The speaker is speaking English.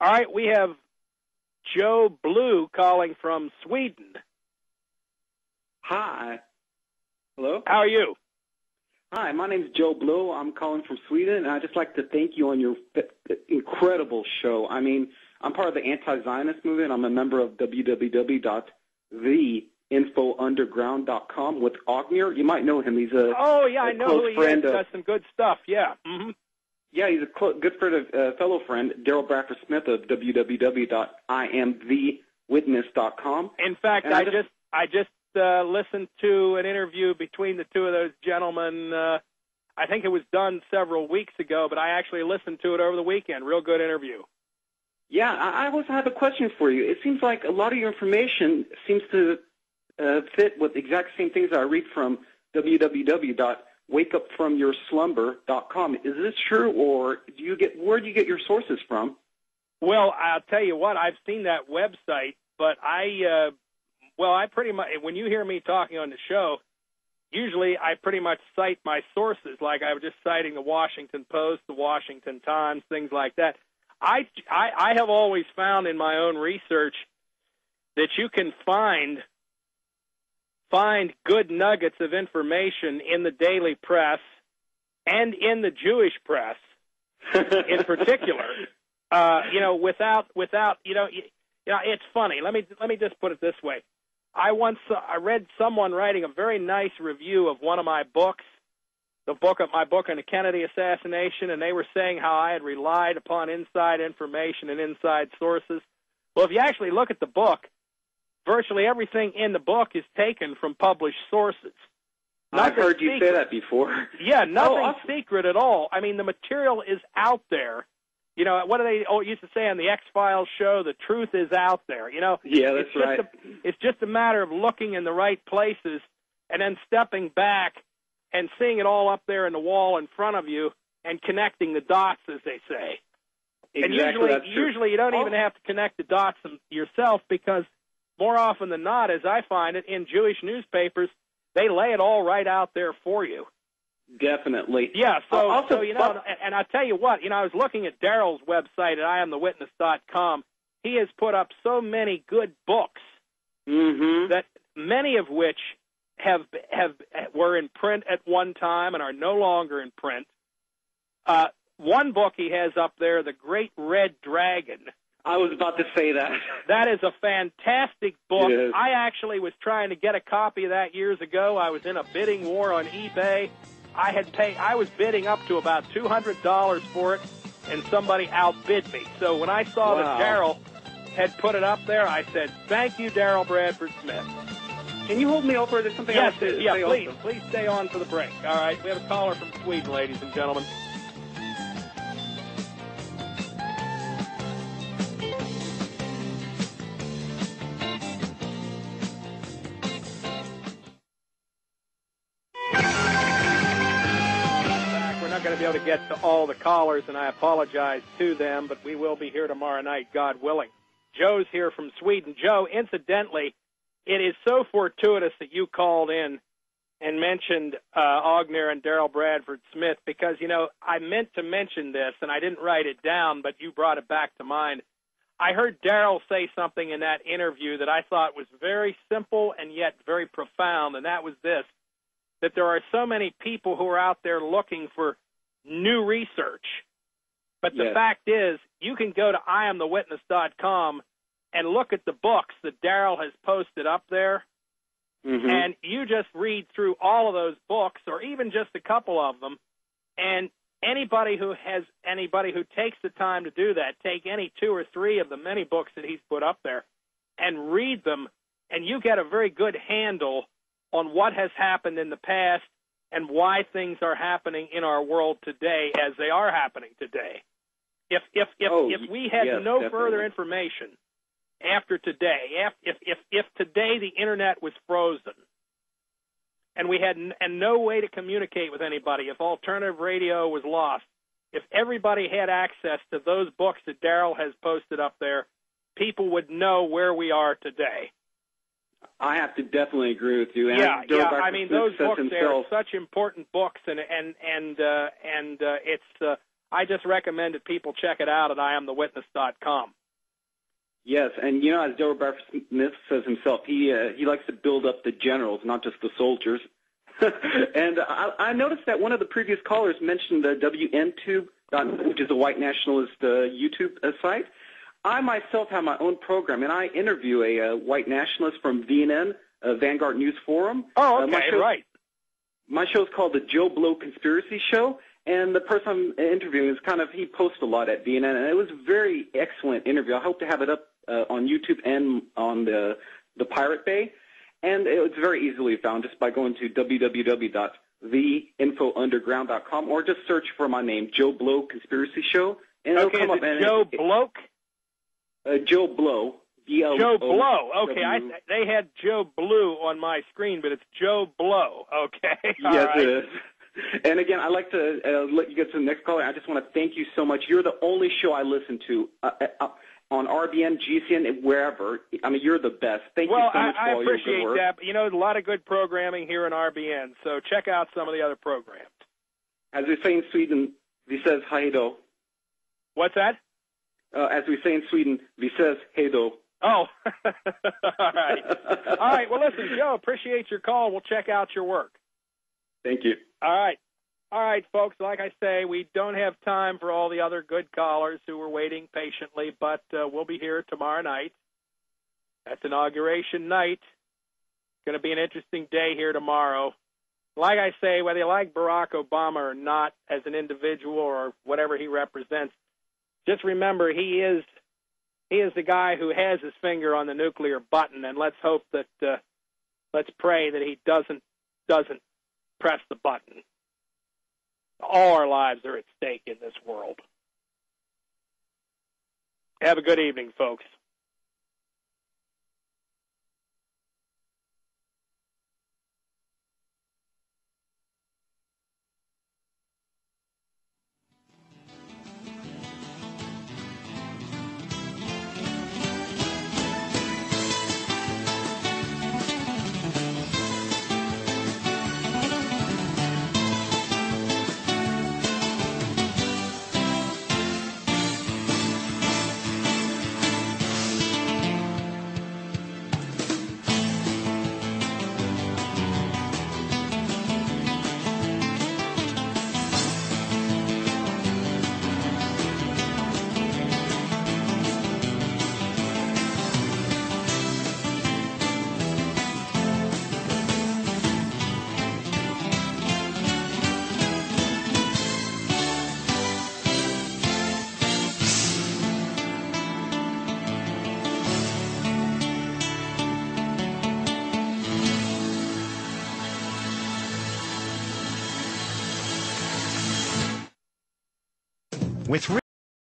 All right, we have Joe Blue calling from Sweden. Hi. Hello? How are you? Hi, my name is Joe Blow. I'm calling from Sweden, and I'd just like to thank you on your incredible show. I mean, I'm part of the anti-Zionist movement. I'm a member of www.theinfounderground.com with Ognir. You might know him. He's a I know who he is. Does some good stuff, yeah. Mm-hmm. Yeah, he's a good friend, fellow friend, Daryl Bradford Smith of www.IAMTHEWITNESS.com. In fact, I just listened to an interview between the two of those gentlemen. I think it was done several weeks ago, but I actually listened to it over the weekend. Real good interview. Yeah, I also have a question for you. It seems like a lot of your information seems to fit with the exact same things I read from www.wakeupfromyourslumber.com. Is this true, or where do you get your sources from? Well, I'll tell you what, I've seen that website, but I pretty much, when you hear me talking on the show, usually I pretty much cite my sources, like I was just citing the Washington Post, the Washington Times, things like that. I have always found in my own research that you can find good nuggets of information in the daily press and in the Jewish press in particular. Without it's funny. Let me just put it this way. I read someone writing a very nice review of one of my books, my book on the Kennedy assassination, and they were saying how I had relied upon inside information and inside sources. Well, if you actually look at the book, virtually everything in the book is taken from published sources. I've heard you say that before. Yeah, nothing secret at all. I mean, the material is out there. What do they used to say on the X-Files show? The truth is out there. Yeah, that's right. It's just a matter of looking in the right places and then stepping back and seeing it all up there in the wall in front of you and connecting the dots, as they say. Exactly, and usually you don't even have to connect the dots yourself, because more often than not, as I find it, in Jewish newspapers, they lay it all right out there for you. Definitely. Yeah, and I tell you what, I was looking at Daryl's website at IAMTHEWITNESS.com. He has put up so many good books that many of which were in print at one time and are no longer in print. One book he has up there, The Great Red Dragon. I was about to say that. That is a fantastic book. Yes. I actually was trying to get a copy of that years ago. I was in a bidding war on eBay. I was bidding up to about $200 for it, and somebody outbid me. So when I saw that Daryl had put it up there, I said, "Thank you, Daryl Bradford Smith." Can you hold me over? There's something else to say please. also. Please stay on for the break. All right, we have a caller from Sweden, ladies and gentlemen. Going to be able to get to all the callers, and I apologize to them, but we will be here tomorrow night, God willing. Joe's here from Sweden. Joe, incidentally, it is so fortuitous that you called in and mentioned Ognir and Daryl Bradford Smith, because, I meant to mention this, and I didn't write it down, but you brought it back to mind. I heard Daryl say something in that interview that I thought was very simple and yet very profound, and that was this, that there are so many people who are out there looking for new research. But the fact is, you can go to IAMTHEWITNESS.com and look at the books that Daryl has posted up there, and you just read through all of those books, or even just a couple of them, and anybody who takes the time to do that, take any 2 or 3 of the many books that he's put up there and read them, and you get a very good handle on what has happened in the past and why things are happening in our world today as they are happening today. If we had no further information after today, if today the internet was frozen and we had no way to communicate with anybody, if alternative radio was lost, if everybody had access to those books that Daryl has posted up there, people would know where we are today. I have to definitely agree with you. And I mean, those books are such important books, and it's I just recommend that people check it out at IAMTHEWITNESS.com. Yes, and as Daryl Bradford Smith says himself, he likes to build up the generals, not just the soldiers. And I noticed that one of the previous callers mentioned the WNTube, which is a white nationalist YouTube site. I myself have my own program, and I interview a white nationalist from VNN, Vanguard News Forum. Oh, okay, right. My show is called the Joe Blow Conspiracy Show, and the person I'm interviewing is he posts a lot at VNN, and it was a very excellent interview. I hope to have it up on YouTube and on the Pirate Bay, and it's very easily found just by going to www.theinfounderground.com or just search for my name, Joe Blow Conspiracy Show, and it'll come up. Joe Bloke? Joe Blow. B-L-O. Joe Blow. Okay, they had Joe Blue on my screen, but it's Joe Blow. Okay. Yes, it is. And again, I'd like to let you get to the next caller. I just want to thank you so much. You're the only show I listen to on RBN, GCN, wherever. I mean, you're the best. Thank you so much for all your good work. I appreciate that. But, there's a lot of good programming here in RBN, so check out some of the other programs. As we say in Sweden, vi ses hej då. What's that? As we say in Sweden, vi ses hej då. Oh, all right. All right, well, listen, Joe, appreciate your call. We'll check out your work. Thank you. All right. All right, folks, like I say, we don't have time for all the other good callers who were waiting patiently, but we'll be here tomorrow night. That's inauguration night. It's going to be an interesting day here tomorrow. Like I say, whether you like Barack Obama or not as an individual or whatever he represents, just remember he is the guy who has his finger on the nuclear button, and let's hope that let's pray that he doesn't press the button. All our lives are at stake in this world. Have a good evening, folks. With